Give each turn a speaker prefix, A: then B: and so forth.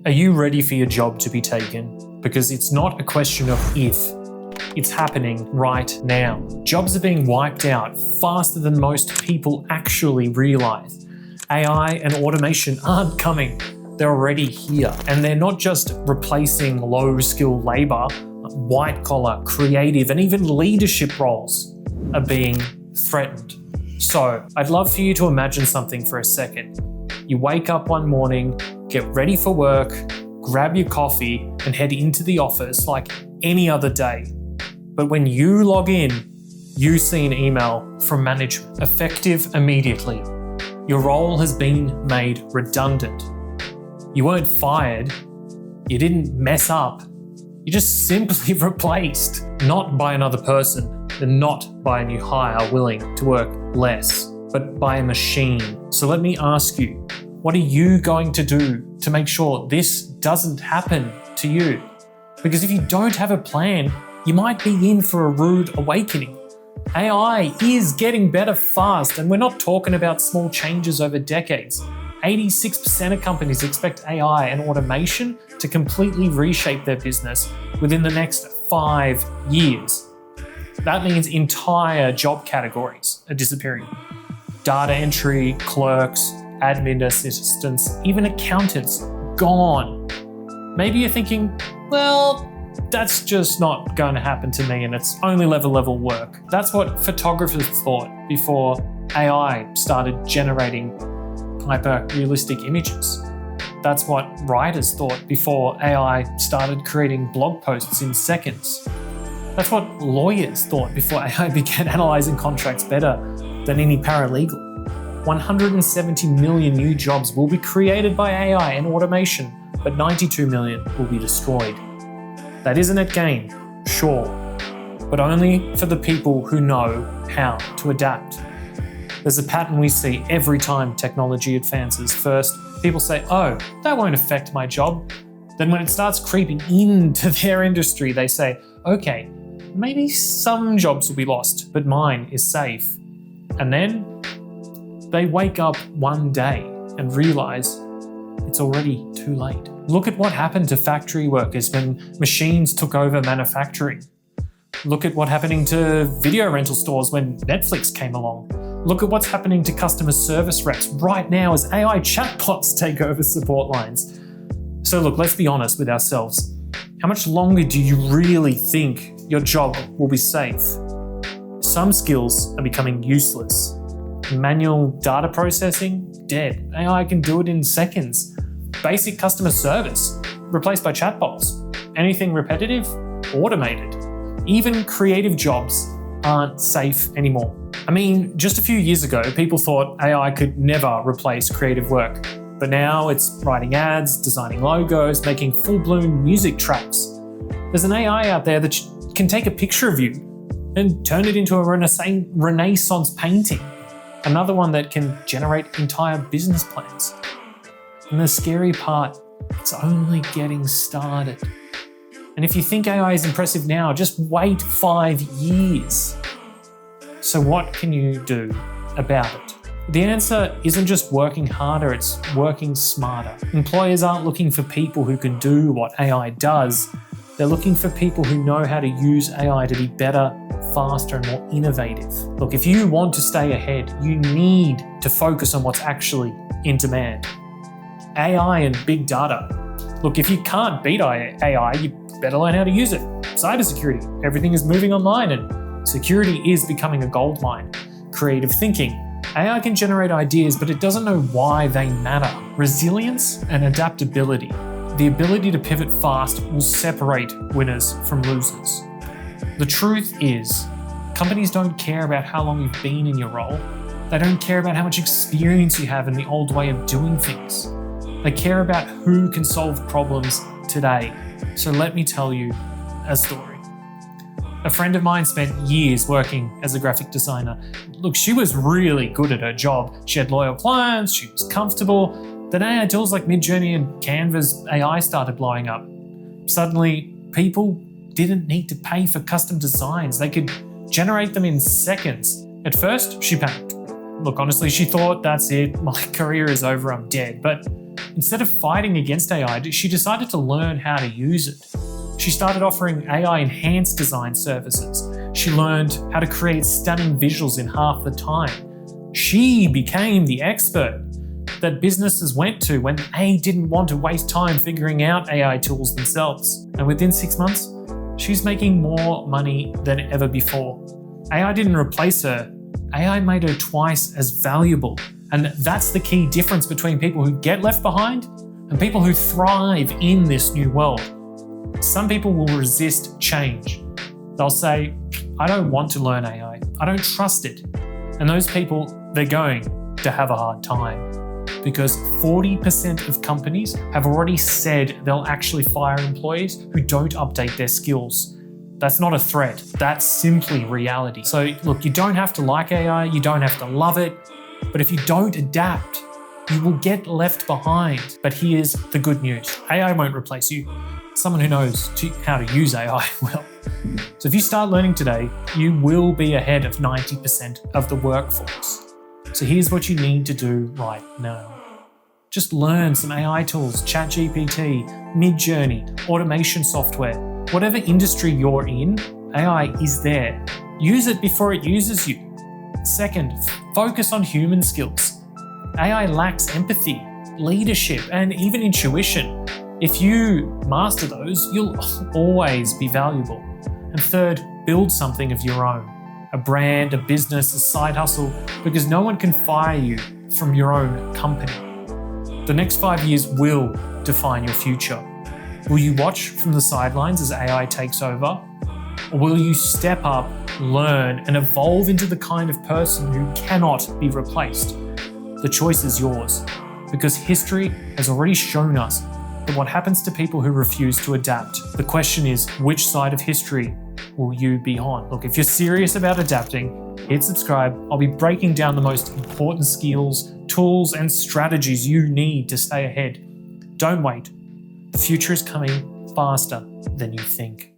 A: Are you ready for your job to be taken? Because it's not a question of if, it's happening right now. Jobs are being wiped out faster than most people actually realize. AI and automation aren't coming, they're already here. And they're not just replacing low-skilled labor, white-collar, creative, and even leadership roles are being threatened. So I'd love for you to imagine something for a second. You wake up one morning, get ready for work, grab your coffee, and head into the office like any other day. But when you log in, you see an email from management, effective immediately. Your role has been made redundant. You weren't fired, you didn't mess up, you just simply replaced, not by another person, and not by a new hire willing to work less, but by a machine. So let me ask you, what are you going to do to make sure this doesn't happen to you? Because if you don't have a plan, you might be in for a rude awakening. AI is getting better fast, and we're not talking about small changes over decades. 86% of companies expect AI and automation to completely reshape their business within the next 5 years. That means entire job categories are disappearing. Data entry, clerks, admin assistants, even accountants, gone. Maybe you're thinking, well, that's just not going to happen to me and it's only level work. That's what photographers thought before AI started generating hyper-realistic images. That's what writers thought before AI started creating blog posts in seconds. That's what lawyers thought before AI began analysing contracts better than any paralegal. 170 million new jobs will be created by AI and automation, but 92 million will be destroyed. That is a net gain, sure, but only for the people who know how to adapt. There's a pattern we see every time technology advances. First, people say, oh, that won't affect my job. Then when it starts creeping into their industry, they say, okay, maybe some jobs will be lost, but mine is safe. And then they wake up one day and realize it's already too late. Look at what happened to factory workers when machines took over manufacturing. Look at what's happening to video rental stores when Netflix came along. Look at what's happening to customer service reps right now as AI chatbots take over support lines. So look, let's be honest with ourselves. How much longer do you really think your job will be safe? Some skills are becoming useless. Manual data processing, dead. AI can do it in seconds. Basic customer service, replaced by chatbots. Anything repetitive, automated. Even creative jobs aren't safe anymore. I mean, just a few years ago, people thought AI could never replace creative work. But now it's writing ads, designing logos, making full-blown music tracks. There's an AI out there that can take a picture of you and turn it into a Renaissance painting. Another one that can generate entire business plans. And the scary part, it's only getting started. And if you think AI is impressive now, just wait 5 years. So what can you do about it? The answer isn't just working harder, it's working smarter. Employers aren't looking for people who can do what AI does. They're looking for people who know how to use AI to be better, faster, and more innovative. Look, if you want to stay ahead, you need to focus on what's actually in demand. AI and big data. Look, if you can't beat AI, you better learn how to use it. Cybersecurity, everything is moving online and security is becoming a goldmine. Creative thinking. AI can generate ideas, but it doesn't know why they matter. Resilience and adaptability. The ability to pivot fast will separate winners from losers. The truth is, companies don't care about how long you've been in your role. They don't care about how much experience you have in the old way of doing things. They care about who can solve problems today. So let me tell you a story. A friend of mine spent years working as a graphic designer. Look, she was really good at her job. She had loyal clients, she was comfortable. Then AI tools like Midjourney and Canva's AI started blowing up. Suddenly, people didn't need to pay for custom designs. They could generate them in seconds. At first, she panicked. Look, honestly, she thought, that's it, my career is over, I'm dead. But instead of fighting against AI, she decided to learn how to use it. She started offering AI-enhanced design services. She learned how to create stunning visuals in half the time. She became the expert that businesses went to when they didn't want to waste time figuring out AI tools themselves. And within 6 months, she's making more money than ever before. AI didn't replace her. AI made her twice as valuable. And that's the key difference between people who get left behind and people who thrive in this new world. Some people will resist change. They'll say, I don't want to learn AI. I don't trust it. And those people, they're going to have a hard time because 40% of companies have already said they'll actually fire employees who don't update their skills. That's not a threat. That's simply reality. So look, you don't have to like AI. You don't have to love it. But if you don't adapt, you will get left behind. But here's the good news. AI won't replace you. Someone who knows how to use AI will. So if you start learning today, you will be ahead of 90% of the workforce. So here's what you need to do right now. Just learn some AI tools, ChatGPT, Midjourney, automation software. Whatever industry you're in, AI is there. Use it before it uses you. Second, focus on human skills. AI lacks empathy, leadership, and even intuition. If you master those, you'll always be valuable. And third, build something of your own. A brand, a business, a side hustle, because no one can fire you from your own company. The next 5 years will define your future. Will you watch from the sidelines as AI takes over? Or will you step up, learn, and evolve into the kind of person who cannot be replaced? The choice is yours, because history has already shown us that what happens to people who refuse to adapt. The question is, which side of history will you be on? Look, if you're serious about adapting, hit subscribe. I'll be breaking down the most important skills, tools, and strategies you need to stay ahead. Don't wait. The future is coming faster than you think.